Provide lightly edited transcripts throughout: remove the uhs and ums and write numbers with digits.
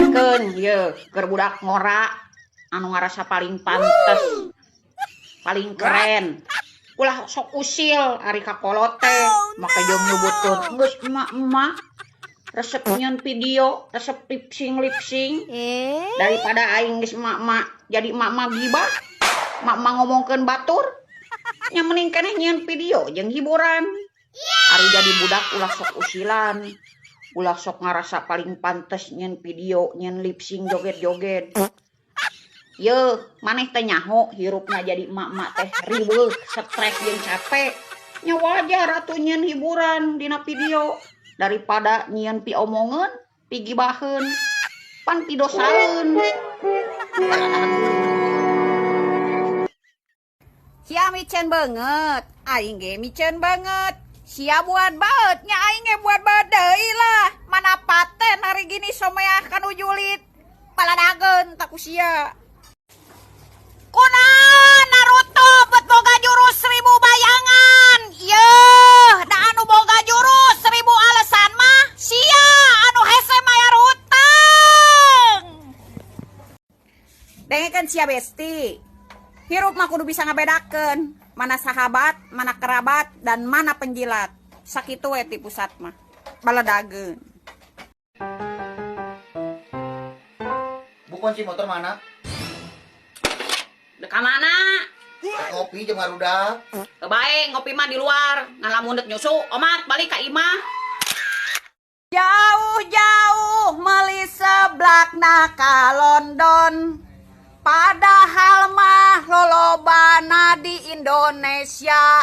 dengekeun ye keur budak ngora anu ngarasa paling pantes paling keren ulah sok usil ari ka kolot teh make jeung nyebutkeun geus emak-emak resep nyeun video resep lipsing daripada aing geus emak-emak jadi emak-emak gibah emak-emak ngomongkeun batur nya mending keneh nyeun video jeung hiburan ari jadi budak ulah sok usilan ulah sok ngarasa paling pantes nyeun video nyeun lipsing joget-joget. Ye, maneh teh nyaho hirupna jadi emak-emak teh ribeuh, stres jeung capek. Nya wajar atuh nyeun hiburan dina video daripada nyieun pi omongeun, pi gibaheun, pan pi dosaeun. Sia micen banget, aing ge micen banget. Sia buat baet, nya aing ge buat baet deui lah. Mana paten hari gini someah kanu julit. Paladageun taku sia. Kunaon Naruto bet boga jurus 1000 bayangan. Yeuh, da anu boga jurus 1000 alasan mah sia anu hese mayar hutang. Dengekeun sia besti. Hirup mah kudu bisa ngabedakeun mana sahabat, mana kerabat, dan mana penjilat. Sakitu we ti pusat mah. Baladageun. Bu kunci motor mana? Deka mana? Ngopi jeung ngaruda. Bae ngopi mah di luar, ngalamun deuk nyusu, omat balik ka imah. Jauh-jauh meuli seblakna ka London. Padahal mah lolobana di Indonesia.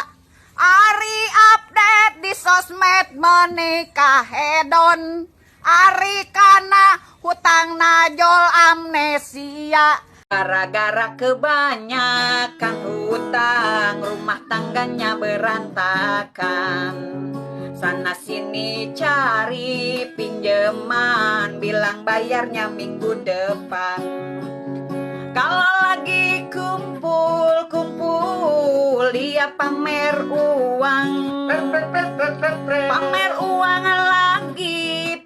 Ari update di sosmed menikah hedon. Ari kana hutang najol amnesia. Gara-gara kebanyakan hutang rumah tangganya berantakan. Sana sini cari pinjaman bilang bayarnya minggu depan. Kalau lagi kumpul dia pamer uang. Pamer uang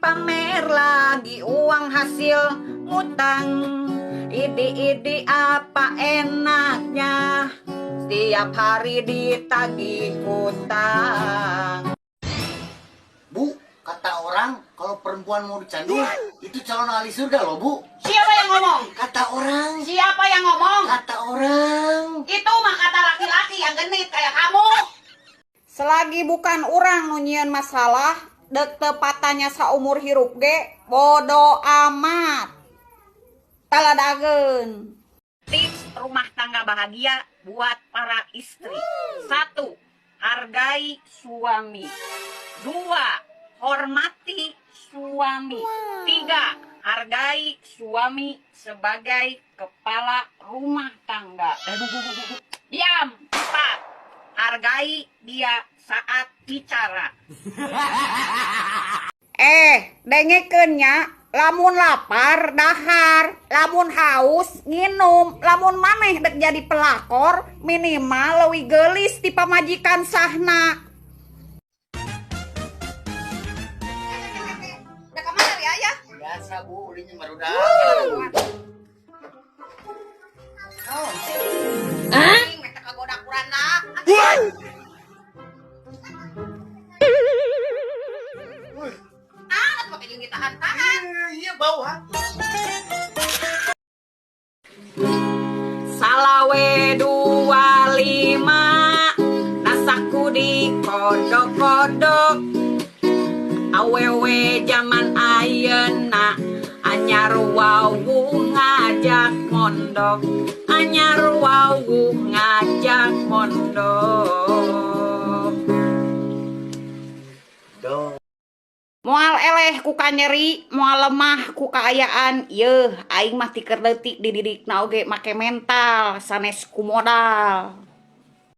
pamer lagi uang hasil ngutang. Idi apa enaknya setiap hari ditagih hutang. Bu, kata orang kalau perempuan mau dicandu itu calon ahli surga loh, Bu. Siapa yang ngomong? Kata orang. Siapa yang ngomong? Kata orang. Itu mah kata laki-laki yang genit kayak kamu. Selagi bukan orang nu nyieun masalah, dek tepatanya saumur hirup ge bodo amat. Taladageun. Tips rumah tangga bahagia buat para istri. 1. Hargai suami. 2. Hormati suami. 3. Hargai suami sebagai kepala rumah tangga. Diam. 4. Hargai dia saat bicara. Dengekeun nya. Lamun lapar, dahar, lamun haus, nginum, lamun maneh dek jadi pelakor, minimal leuwih geulis ti pamajikan sahna. Da ka mana ya aya? Biasa, Bu, ulinya ngaruda. Anjing meta kagoda kuranda. Pakai jeung ditahan-tahan. Iya, bau ha. Salawe 25 nasaku di kodok-kodok. Awewe zaman ayeuna anyar wawuh ngajak mondok. Anyar wawuh ngajak mondok. Moal eleh ku kanyeri, moal lemah ku kaayaan. Yeuh, aing mah ti keur leutik dididikna oge make mental sanes ku modal.